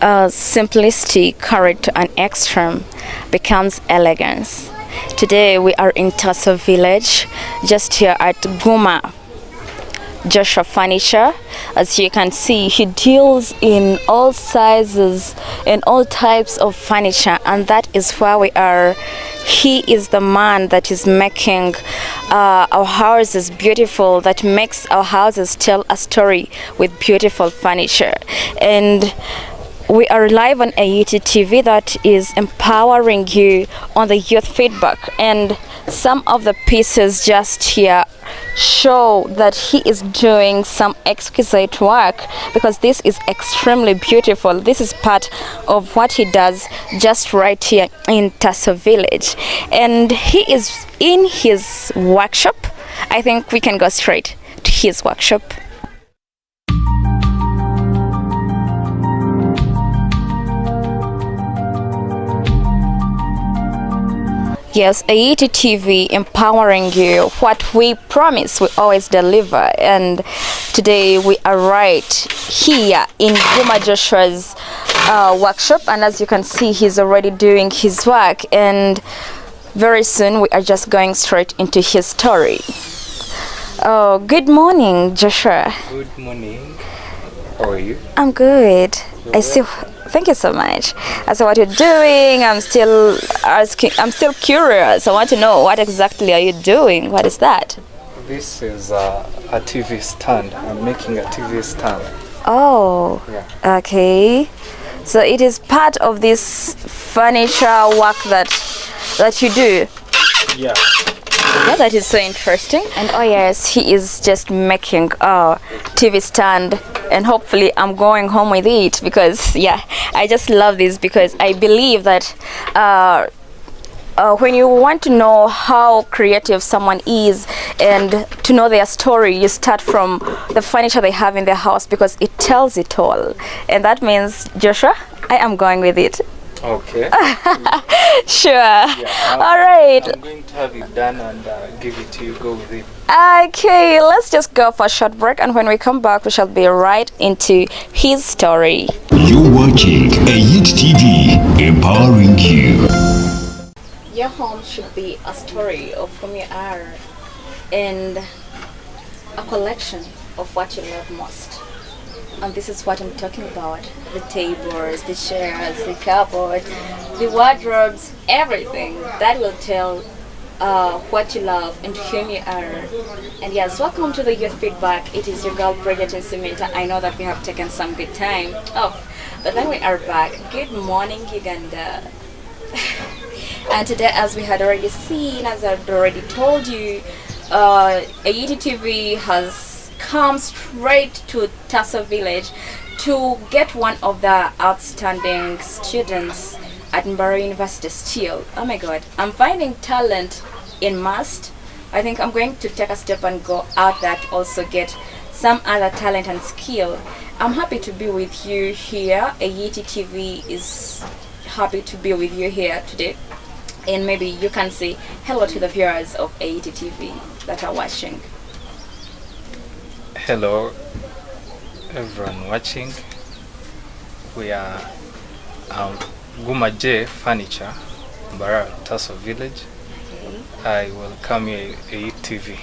Simplicity carried to an extreme becomes elegance. Today we are in Tasso village, just here at Guma Joshua Furniture. As you can see, he deals in all sizes and all types of furniture, and that is where we are. He is the man that is making our houses beautiful, that makes our houses tell a story with beautiful furniture. And we are live on AET TV that is empowering you on the youth feedback, and some of the pieces just here show that he is doing some exquisite work, because this is extremely beautiful. This is part of what he does just right here in Tasso village, and he is in his workshop. I think we can go straight to his workshop. Yes, AET TV empowering you. What we promise, we always deliver. And today we are right here in Guma Joshua's workshop. And as you can see, he's already doing his work. And very soon we are just going straight into his story. Oh, good morning, Joshua. Good morning. How are you? I'm good. Thank you so much. I see what you're doing. I'm still curious. I want to know, what exactly are you doing? What is that? This is a TV stand. I'm making a TV stand. Oh, yeah. Okay. So it is part of this furniture work that you do. Yeah. Yeah, that is so interesting. And oh yes, he is just making a TV stand, and hopefully I'm going home with it, because yeah, I just love this, because I believe that when you want to know how creative someone is and to know their story, you start from the furniture they have in their house, because it tells it all. And that means, Joshua, I am going with it. Okay. Sure. Yeah, all right. I'm going to have it done and give it to you. Go with it. Okay, let's just go for a short break, and when we come back, we shall be right into his story. You're watching AET TV, empowering you. Your home should be a story of whom you are, and a collection of what you love most. And this is what I'm talking about: the tables, the chairs, the cupboard, the wardrobes, everything that will tell what you love and whom you are. And yes, welcome to the youth feedback. It is your girl Bridget and Samantha. I know that we have taken some good time off, but then we are back. Good morning, Uganda. And today, as we had already seen, as I've already told you, AET TV has come straight to Tasso village to get one of the outstanding students at Mbarara University still. Oh my god, I'm finding talent in must. I think I'm going to take a step and go out that also get some other talent and skill. I'm happy to be with you here. AET TV is happy to be with you here today. And maybe you can say hello to the viewers of AET TV that are watching. Hello, everyone watching. We are Guma J Furniture, Mbarara, Tasso village. Okay. I welcome you, AET TV.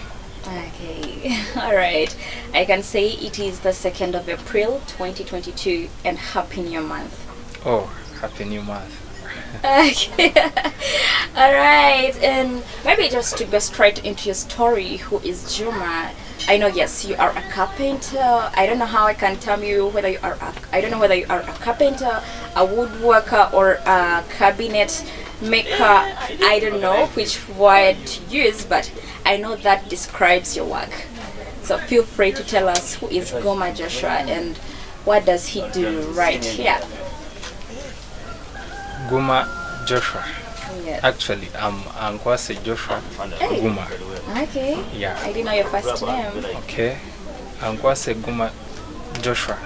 Okay, all right. I can say it is the 2nd of April 2022, and Happy New Month. Oh, Happy New Month. Okay. All right, and maybe just to go straight into your story, who is Juma? I know, yes, you are a carpenter. I don't know how I can tell you whether you are I don't know whether you are a carpenter, a woodworker, or a cabinet maker. I don't know which word to use, but I know that describes your work. So feel free to tell us who is Guma Joshua and what does he do right here. Guma Joshua. Yes. Actually, I'm Kwase Joshua Guma. Okay. Yeah. I didn't know your first name. Okay. I'm Kwase Guma Joshua.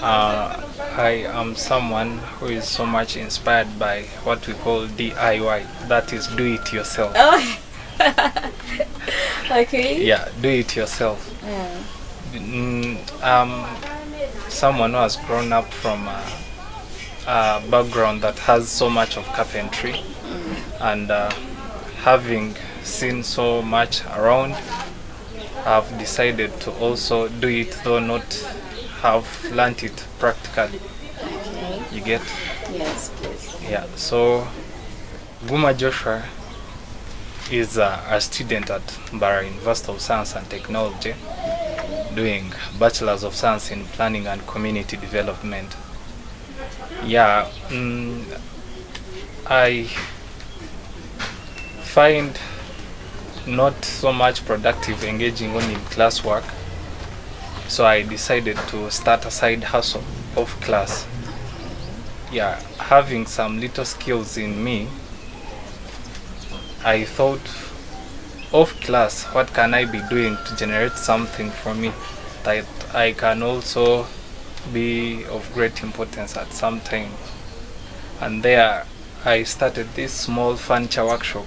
I am someone who is so much inspired by what we call DIY. That is, do it yourself. Oh. Okay. Yeah, do it yourself. Yeah. Someone who has grown up from a background that has so much of carpentry, and having seen so much around, I've decided to also do it, though not have learnt it practically. Okay. You get? Yes, please. Yeah. So Guma Joshua is a student at Mbarara University of Science and Technology, doing Bachelor's of Science in Planning and Community Development. Yeah, I find not so much productive engaging only in classwork, so I decided to start a side hustle off class. Yeah, having some little skills in me, I thought, off class, what can I be doing to generate something for me that I can also be of great importance at some time? And there I started this small furniture workshop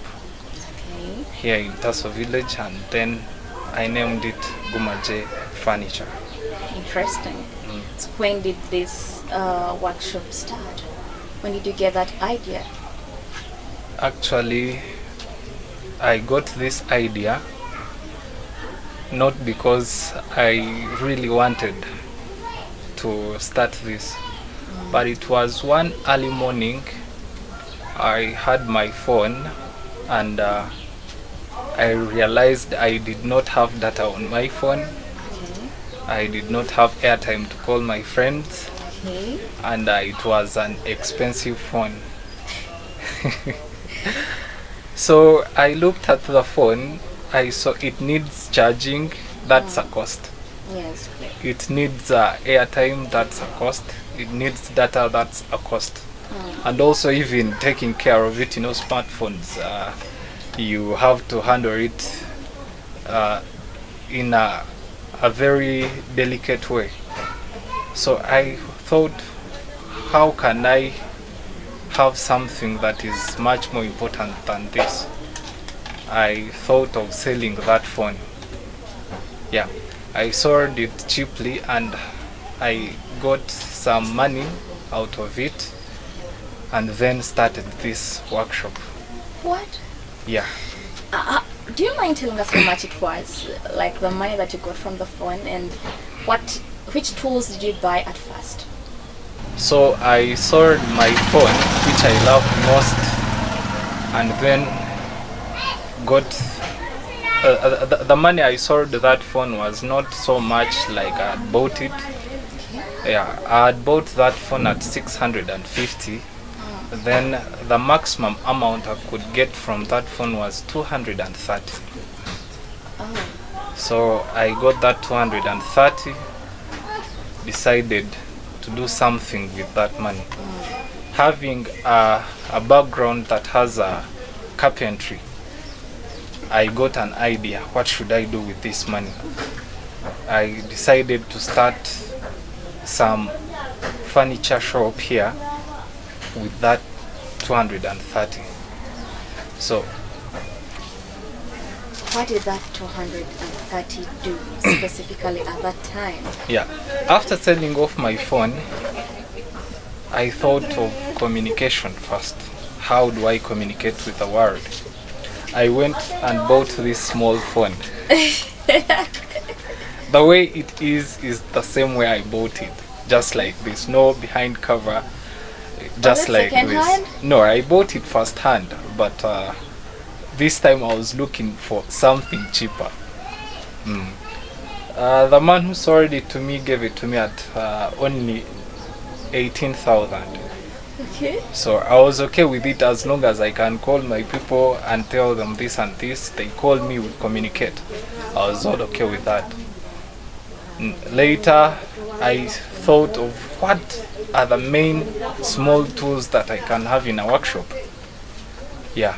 Okay. here in Tasso village, and then I named it Gumaje Furniture. Interesting. So when did this workshop start? When did you get that idea? Actually, I got this idea not because I really wanted to start this, but it was one early morning. I had my phone, and I realized I did not have data on my phone. Okay. I did not have airtime to call my friends, Okay. and it was an expensive phone. So I looked at the phone, I saw it needs charging, that's a cost. Yes, please. It needs airtime, that's a cost. It needs data, that's a cost. And also even taking care of it, smartphones, you have to handle it in a very delicate way. So I thought, how can I have something that is much more important than this? I thought of selling that phone. Yeah, I sold it cheaply and I got some money out of it, and then started this workshop. What? Yeah. Do you mind telling us how much it was? Like the money that you got from the phone, and which tools did you buy at first? So I sold my phone, which I loved most, and then got the money I sold that phone was not so much like I had bought it. Yeah, I had bought that phone at 650. Then the maximum amount I could get from that phone was 230. Oh. So I got that 230, decided to do something with that money. Having a background that has a carpentry, I got an idea, what should I do with this money? I decided to start some furniture shop here with that 230. So What did that 230 do specifically at that time? yeah, after selling off my phone, I thought of communication first. How do I communicate with the world? I went and bought this small phone. The way it is the same way I bought it, just like this, no behind cover, just it like second this. hand? No, I bought it first hand, but this time I was looking for something cheaper. The man who sold it to me gave it to me at only 18,000. Okay. So I was okay with it as long as I can call my people and tell them this and this. They call me, we communicate. I was all okay with that. Later, I thought of what are the main small tools that I can have in a workshop. Yeah.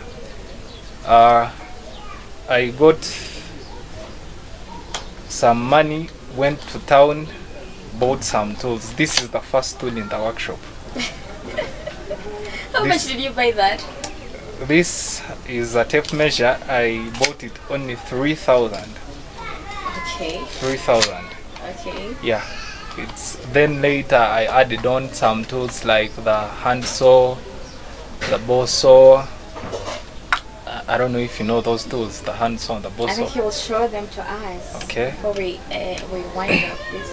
I got some money, went to town, bought some tools. This is the first tool in the workshop. How much did you buy that? This is a tape measure. I bought it only 3,000. Okay. 3,000. Okay. Yeah. It's then later I added on some tools like the hand saw, the bow saw. I don't know if you know those tools, the hand saw and the bow I saw. think he will show them to us. Okay. Before we wind up this.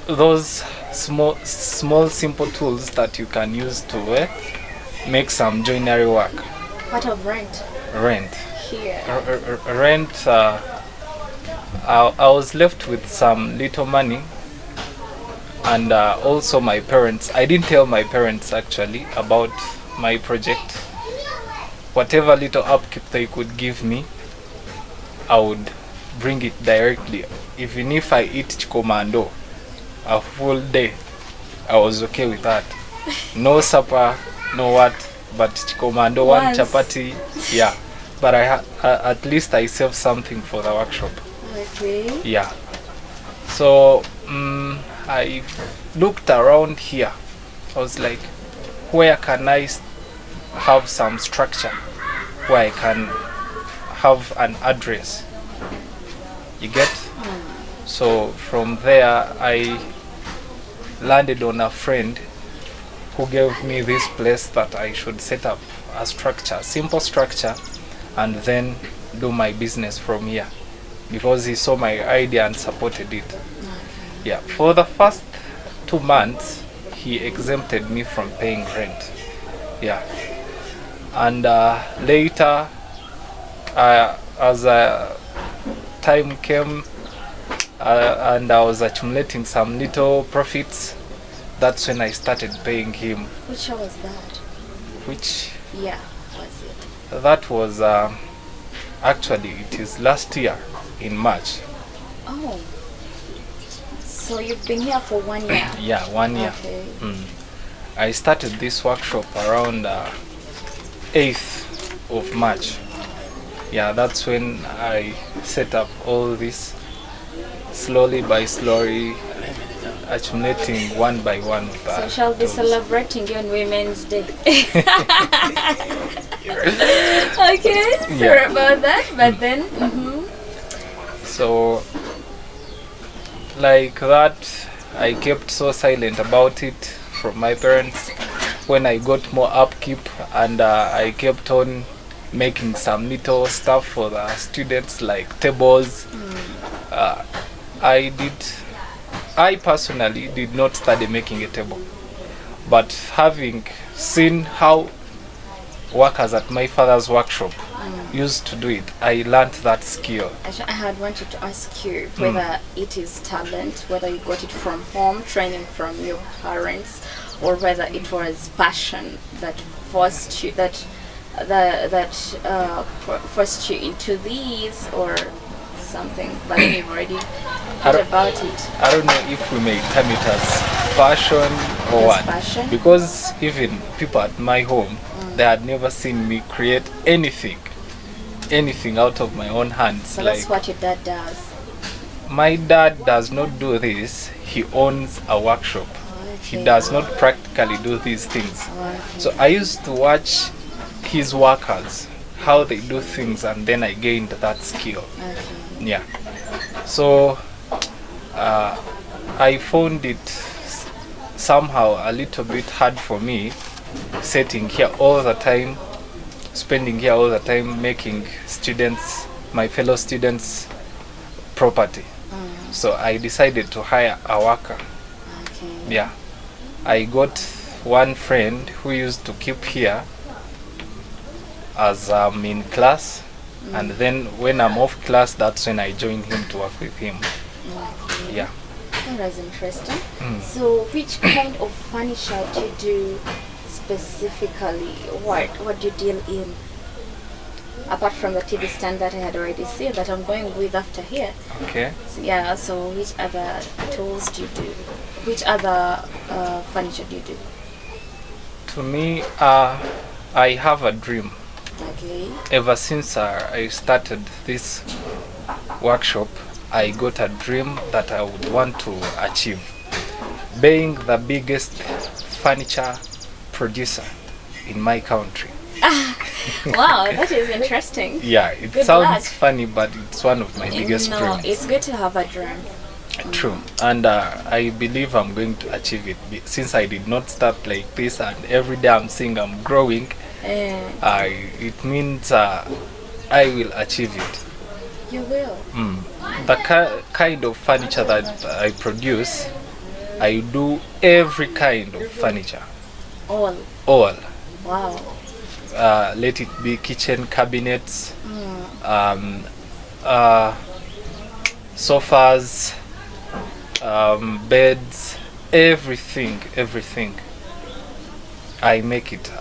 Those small simple tools that you can use to make some joinery work. What of rent? Rent. Here. Rent. I was left with some little money, and also my parents. I didn't tell my parents actually about my project. Whatever little upkeep they could give me, I would bring it directly. Even if I eat chikomando a full day, I was okay with that. No supper, no what, but chikomando, one chapati, yeah. But at least I saved something for the workshop. Okay. Yeah. So I looked around here. I was like, where can I have some structure where I can have an address? You get? So from there I landed on a friend who gave me this place that I should set up a structure, simple structure, and then do my business from here, because he saw my idea and supported it. Yeah, for the first 2 months he exempted me from paying rent. Yeah, and later as time came and I was accumulating some little profits, that's when I started paying him. Which year was that? Which Yeah, was it? that was actually it is last year in March. Oh. So you've been here for 1 year? Yeah, 1 year. Okay. I started this workshop around 8th of March. Yeah, that's when I set up all this, slowly by slowly, accumulating one by one. So shall be celebrating you on Women's Day. Okay, sorry about that, but then so like that I kept so silent about it from my parents. When I got more upkeep and I kept on making some little stuff for the students like tables, I personally did not study making a table, but having seen how workers at my father's workshop used to do it, I learned that skill. I had wanted to ask you whether it is talent, whether you got it from home, training from your parents, or whether it was passion that forced you forced you into these or something. But then you've already heard about it. I don't know if we may term it as passion or what. Passion? Because even people at my home, they had never seen me create anything out of my own hands. So that's what your dad does. My dad does not do this. He owns a workshop. Okay. He does not practically do these things. Okay. So I used to watch his workers, how they do things, and then I gained that skill. Okay. Yeah. So I found it somehow a little bit hard for me sitting here all the time, spending here all the time, making students, my fellow students, property. So I decided to hire a worker. Okay. Yeah. I got one friend who used to keep here as I'm in class, and then when I'm off class, that's when I join him to work with him. Okay. Yeah. That was interesting. So which kind of furniture do you do specifically? What do you deal in? Apart from the TV stand that I had already seen that I'm going with after here. Okay. So, yeah, so which other tools do you do? Which other furniture do you do? To me, I have a dream. Okay. Ever since I started this workshop, I got a dream that I would want to achieve. Being the biggest furniture producer in my country. Wow, that is interesting. Yeah, it Good sounds luck. funny, but it's one of my biggest No, dreams. it's good to have a dream. True, and I believe I'm going to achieve it since I did not start like this, and every day I'm seeing I'm growing. It means I will achieve it. You will. The kind of furniture that I produce, I do every kind of furniture. All. Wow. Let it be kitchen cabinets, sofas, beds, everything. I make it.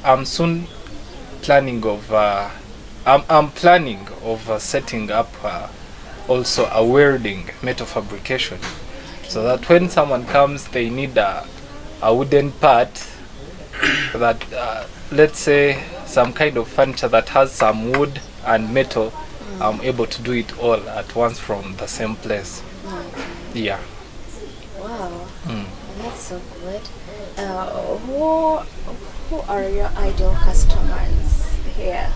I'm soon planning of. I'm planning of setting up also a welding metal fabrication, so that when someone comes, they need a wooden part that, let's say, some kind of furniture that has some wood and metal. I'm able to do it all at once from the same place. Yeah. Wow. That's so good. Who are your ideal customers here?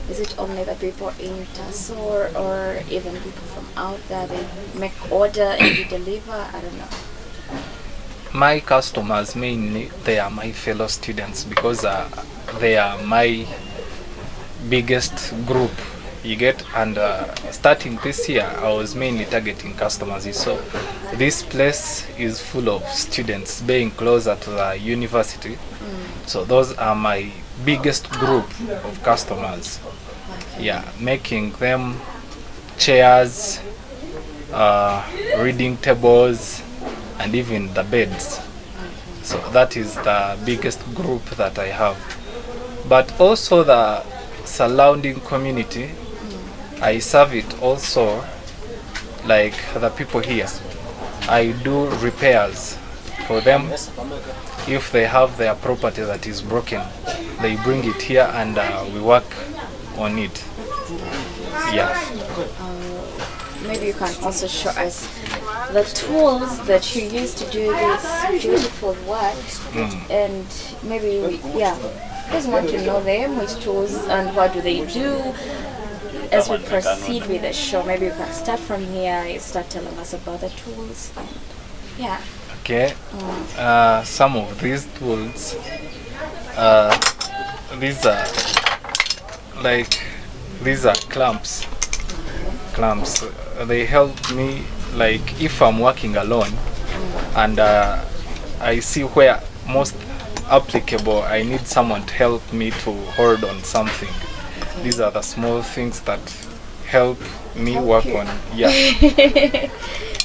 Is it only the people in Tasor, or even people from out there? They make order and you deliver? I don't know. My customers mainly, they are my fellow students, because they are my biggest group, you get. And starting this year, I was mainly targeting customers. So this place is full of students being closer to the university. So those are my biggest group of customers. Yeah, making them chairs, reading tables, and even the beds. So that is the biggest group that I have. But also the surrounding community, I serve it also, like the people here. I do repairs for them. If they have their property that is broken, they bring it here and we work on it. Yeah. Maybe you can also show us the tools that you use to do this beautiful work, and maybe just want to know them, which tools and what do they do. As we proceed with the show, maybe you can start from here. You start telling us about the tools. And, yeah. Okay. Some of these tools, these are clamps. They help me, like if I'm working alone and I see where most applicable I need someone to help me to hold on something. These are the small things that help me work on. Yeah.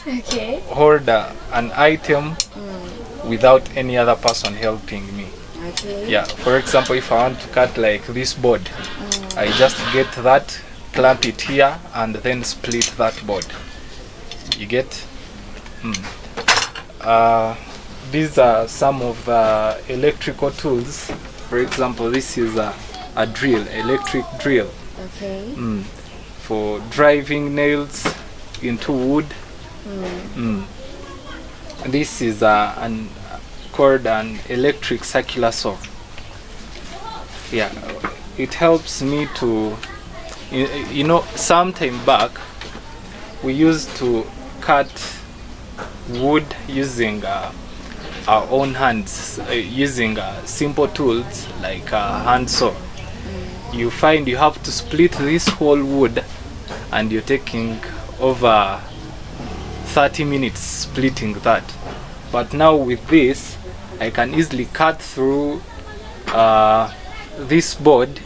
Okay. Hold an item without any other person helping me. Okay. Yeah. For example, if I want to cut like this board, I just get that, clamp it here, and then split that board. You get? These are some of the electrical tools. For example, this is a drill, electric drill. Okay. For driving nails into wood. This is called an electric circular saw. Yeah, it helps me to, some time back we used to cut wood using our own hands, using simple tools like a handsaw. You find you have to split this whole wood, and you're taking over 30 minutes splitting that. But now with this, I can easily cut through this board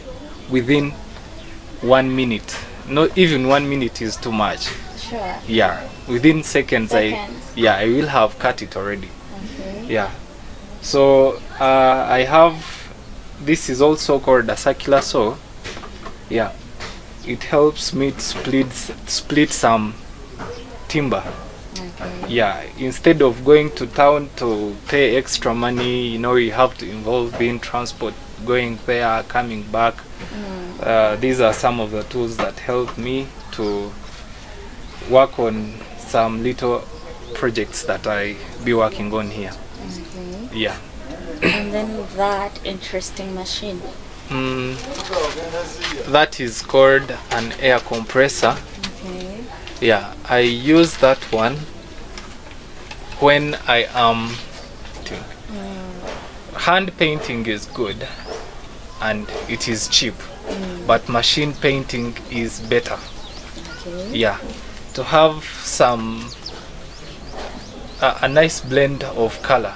within 1 minute. Not even 1 minute is too much. Sure. Yeah, within seconds. I will have cut it already. Okay. Yeah. So I have, this is also called a circular saw. Yeah. It helps me to split some timber. Okay. Yeah, instead of going to town to pay extra money, you have to involve in transport, going there, coming back. These are some of the tools that help me to work on some little projects that I be working on here. Okay. Yeah. And then that interesting machine. Mm, that is called an air compressor. Okay. Yeah, I use that one when I am hand painting is good and it is cheap, but machine painting is better. Okay. Yeah, to have some a nice blend of color.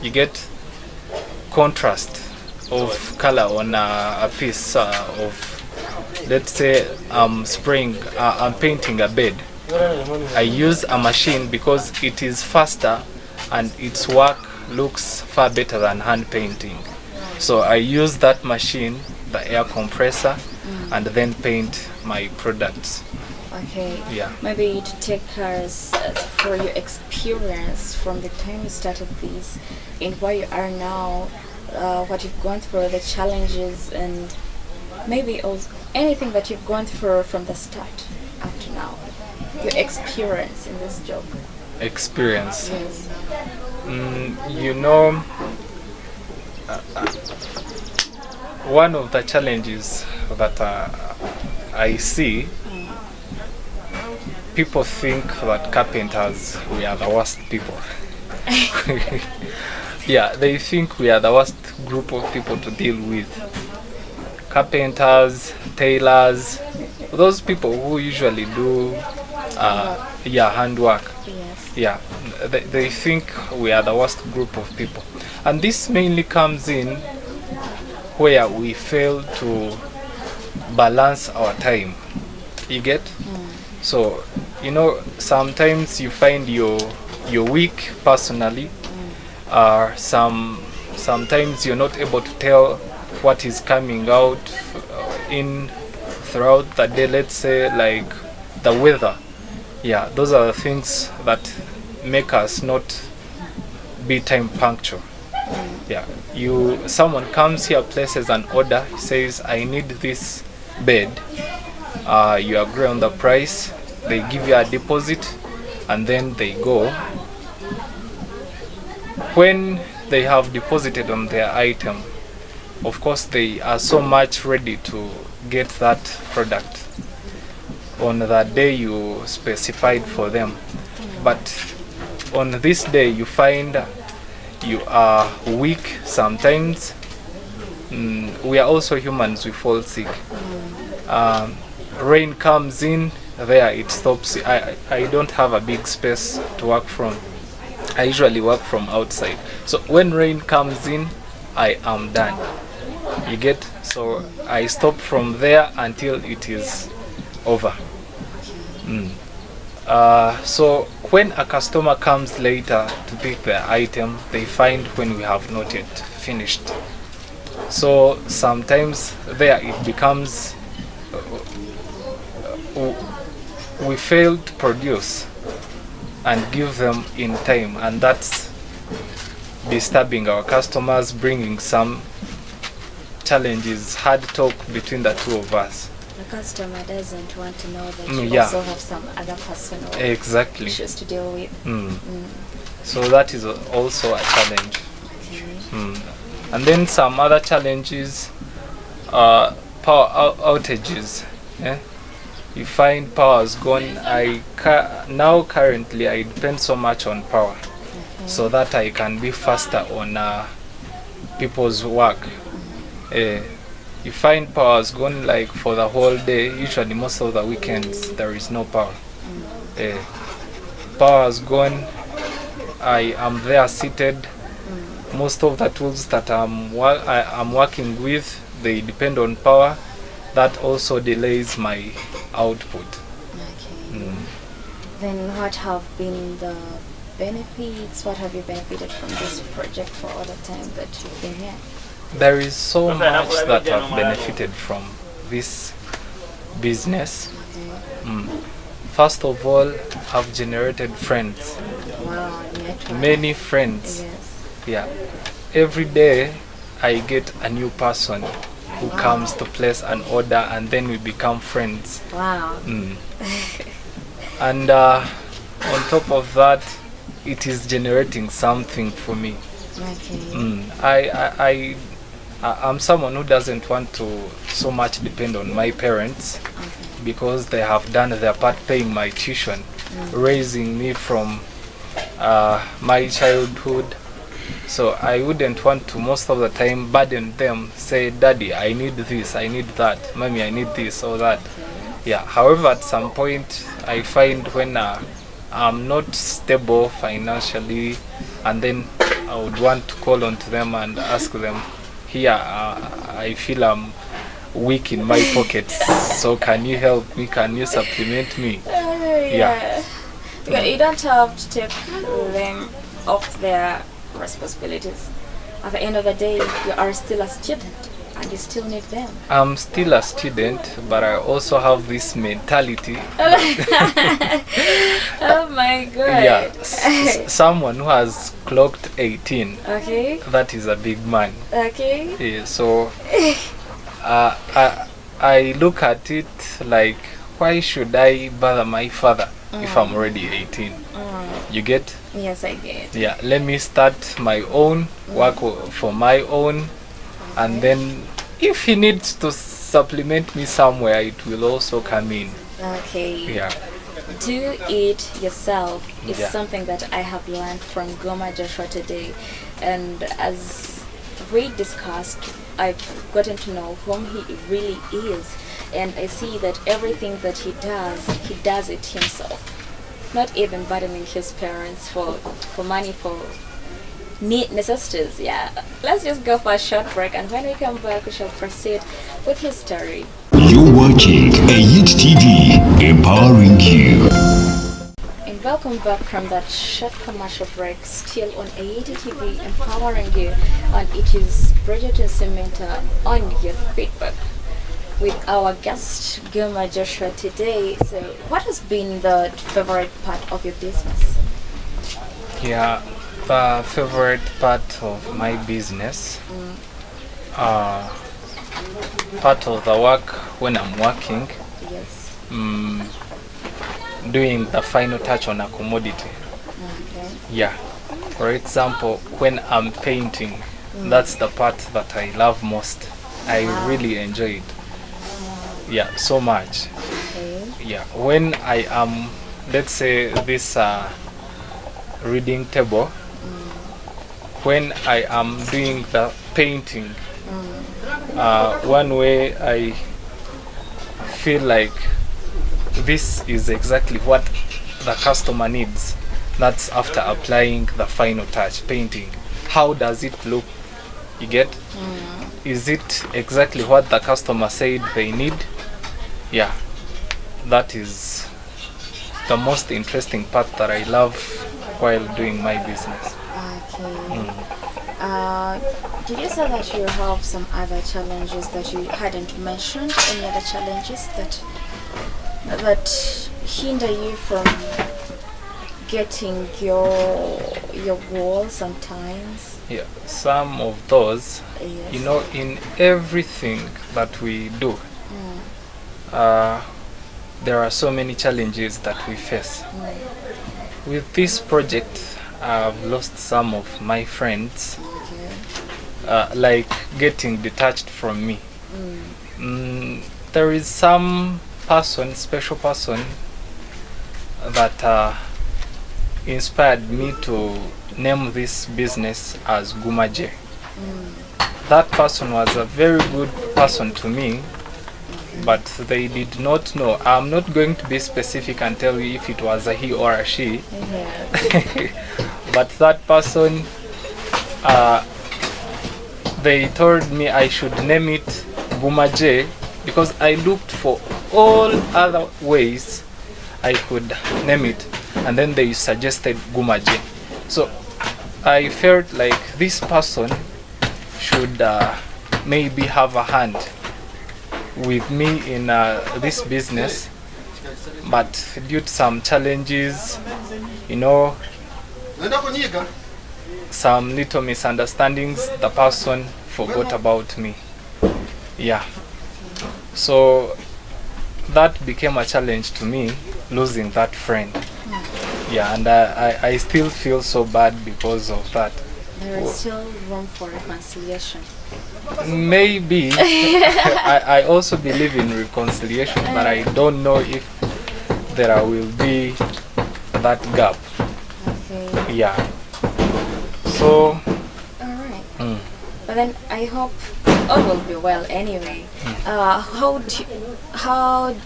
You get contrast of color on a piece of, let's say I'm painting a bed. I use a machine because it is faster and its work looks far better than hand painting. So I use that machine, the air compressor, and then paint my products. Okay. Yeah. Maybe to take us for your experience from the time you started this and where you are now, what you've gone through, the challenges, and maybe also anything that you've gone through from the start up to now. Your experience in this job. Experience. Yes. You know, one of the challenges that I see, people think that carpenters, we are the worst people. Yeah, they think we are the worst group of people to deal with. Carpenters, tailors, those people who usually do handwork. Yes. Yeah, they think we are the worst group of people. And this mainly comes in where we fail to balance our time. You get? So, you know, sometimes you find your week personally. Sometimes you're not able to tell what is coming out in throughout the day. Let's say like the weather. Yeah, those are the things that make us not be time punctual. Yeah, someone comes here, places an order, says I need this bed. You agree on the price, they give you a deposit, and then they go. When they have deposited on their item, of course they are so much ready to get that product on the day you specified for them. But on this day you find you are weak sometimes. We are also humans, we fall sick. Rain comes in, there it stops. I don't have a big space to work from. I usually work from outside. So when rain comes in, I am done. You get? So I stop from there until it is over. So when a customer comes later to pick their item, they find when we have not yet finished. So sometimes there it becomes we fail to produce and give them in time, and that's disturbing our customers, bringing some challenges, hard talk between the two of us. The customer doesn't want to know that you Yeah. also have some other personal Exactly. issues to deal with. So that is also a challenge. Okay. And then some other challenges are power outages. Yeah? You find power is gone. Now currently I depend so much on power, so that I can be faster on people's work. You find power is gone like for the whole day. Usually most of the weekends there is no power. Power is gone. I am there seated. Most of the tools that I'm working with, they depend on power. That also delays my output. Okay. Then what have been the benefits? What have you benefited from this project for all the time that you've been here? There is so much that I've benefited from this business. Okay. First of all, I've generated friends. Wow, network. Many friends. Yes. Yeah. Every day I get a new person who comes to place an order, and then we become friends. Wow. And on top of that, it is generating something for me. Okay. I'm someone who doesn't want to so much depend on my parents because they have done their part paying my tuition, raising me from my childhood. So I wouldn't want to most of the time burden them, say, Daddy, I need this, I need that, Mommy, I need this or that. Yeah. However, at some point, I find when I'm not stable financially, and then I would want to call on to them and ask them, here, I feel I'm weak in my pockets, so can you help me? Can you supplement me? Yeah. Because you don't have to take them off their responsibilities. At the end of the day, you are still a student and you still need them. I'm still a student, but I also have this mentality. Oh my god. Yeah, someone who has clocked 18, Okay. that is a big man. Okay. Yeah, so I look at it like, why should I bother my father if I'm already 18? You get? Yes, I get. Yeah, let me start my own, work for my own, and then if he needs to supplement me somewhere, it will also come in. Okay. Yeah. Do it yourself is Yeah. something that I have learned from Goma Joshua today. And as we discussed, I've gotten to know whom he really is. And I see that everything that he does it himself. Not even burdening his parents for money, for necessities. Yeah. Let's just go for a short break, and when we come back, we shall proceed with his story. You're watching AIT TV, empowering you. And welcome back from that short commercial break, still on AIT TV, empowering you. And it is Bridget and Samantha on your feedback with our guest Goma Joshua today. So, what has been the favorite part of your business? Yeah, the favorite part of my business, part of the work when I'm working, Yes. doing the final touch on a commodity. Okay. Yeah. For example, when I'm painting, that's the part that I love most. I really enjoy it. Yeah, so much. Okay. Yeah, when I am, let's say this reading table, when I am doing the painting, one way I feel like this is exactly what the customer needs. That's after applying the final touch, painting. How does it look? You get? Is it exactly what the customer said they need? Yeah, that is the most interesting part that I love while doing my business. Okay. Did you say that you have some other challenges that you hadn't mentioned? Any other challenges that hinder you from getting your goals sometimes? Yeah, some of those, Yes. you know, in everything that we do, there are so many challenges that we face. With this project, I've lost some of my friends, Okay. like getting detached from me. There is some person, special person, that inspired me to name this business as Gumaje. That person was a very good person to me, but they did not know. I'm not going to be specific and tell you if it was a he or a she. Yeah. But that person, they told me I should name it Gumaje because I looked for all other ways I could name it, and then they suggested Gumaje. So I felt like this person should maybe have a hand with me in this business, but due to some challenges, you know, some little misunderstandings, the person forgot about me. Yeah. So that became a challenge to me, losing that friend. Yeah, and I still feel so bad because of that. There is still room for reconciliation. Maybe. I also believe in reconciliation, but I don't know if there will be that gap. Okay. Yeah. So. Alright. Mm. But then I hope all will be well anyway. How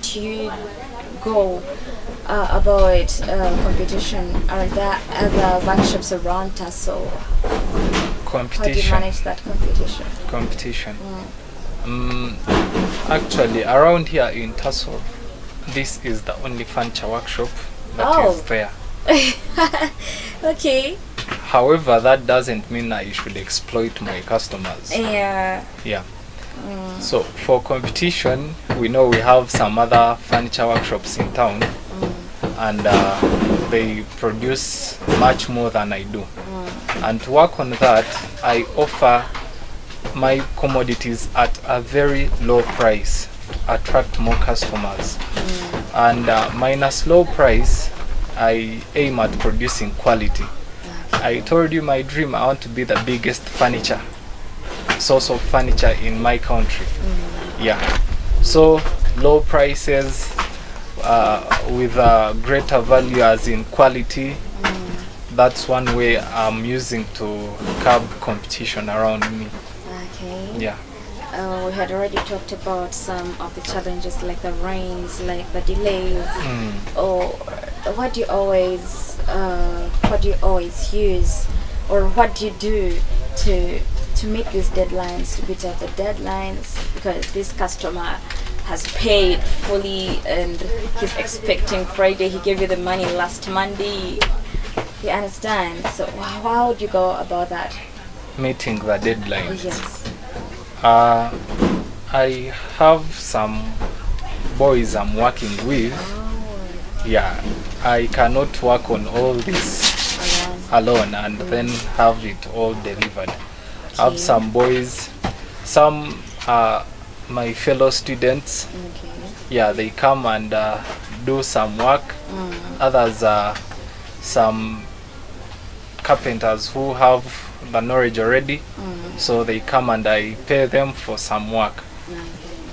do you go about competition? Are there other workshops around Tasso? Competition. How do you manage that competition? Competition. Actually, around here in Tasso, this is the only furniture workshop that is there. Okay. However, that doesn't mean I should exploit my customers. Yeah. Yeah. So for competition, we know we have some other furniture workshops in town, and they produce much more than I do. And to work on that, I offer my commodities at a very low price to attract more customers. And minus low price, I aim at producing quality. I told you my dream, I want to be the biggest source of furniture in my country. Yeah. So low prices with greater value as in quality. That's one way I'm using to curb competition around me. Okay. Yeah. We had already talked about some of the challenges, like the rains, like the delays. Or what do you always use, or what do you do to meet these deadlines, to beat up the deadlines? Because this customer has paid fully and he's expecting Friday. He gave you the money last Monday. You understand? So how do you go about that? Meeting the deadlines. Yes. I have some boys I'm working with. Yeah, I cannot work on all this alone and then have it all delivered. I have some boys, some are my fellow students. Yeah, they come and do some work. Others are some carpenters who have the knowledge already, so they come and I pay them for some work.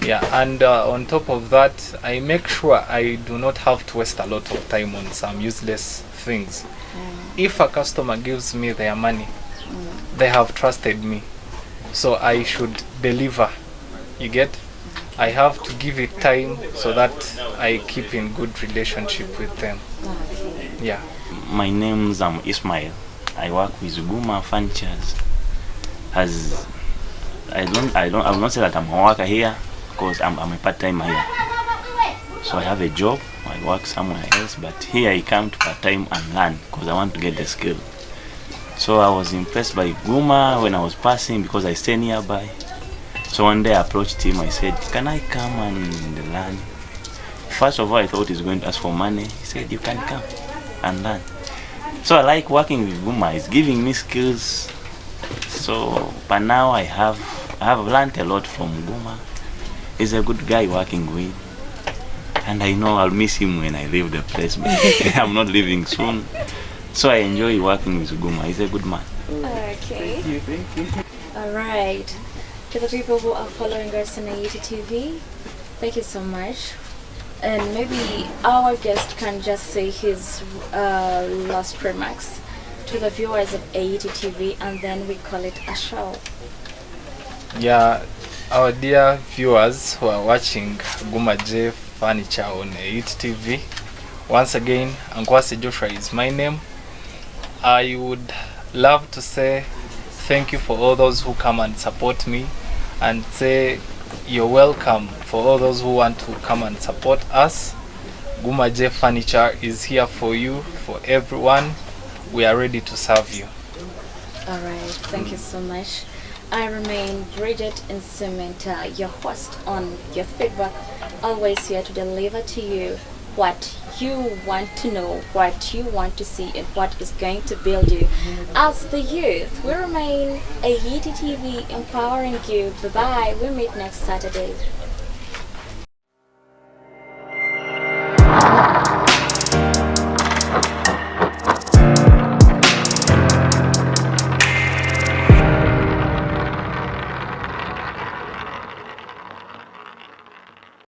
Yeah, and on top of that, I make sure I do not have to waste a lot of time on some useless things. If a customer gives me their money, they have trusted me, so I should deliver. You get? I have to give it time so that I keep in good relationship with them. Yeah. My name's Ismail. I work with Guma Furnitures. I will not say that I'm a worker here, because I'm a part-timer here. So I have a job, I work somewhere else, but here I come to part-time and learn because I want to get the skill. So I was impressed by Guma when I was passing, because I stay nearby. So one day I approached him, I said, can I come and learn? First of all, I thought he's going to ask for money. He said, you can come and learn. So I like working with Guma, it's giving me skills. So, but now I have learned a lot from Guma. He's a good guy working with, and I know I'll miss him when I leave the place, but I'm not leaving soon. So I enjoy working with Guma. He's a good man. Okay. Thank you. Alright. To the people who are following us on AET TV, thank you so much. And maybe our guest can just say his last remarks to the viewers of AET TV, and then we call it a show. Yeah, our dear viewers who are watching Guma J Furniture on AET TV, once again, Ankwasi Joshua is my name. I would love to say thank you for all those who come and support me, and say you're welcome for all those who want to come and support us. Guma J Furniture is here for you, for everyone. We are ready to serve you. Alright, thank you so much. I remain Bridget Insementa, your host on Your Feedback, always here to deliver to you what you want to know, what you want to see, and what is going to build you. As the youth, we remain AET TV, empowering you. Bye-bye. We meet next Saturday.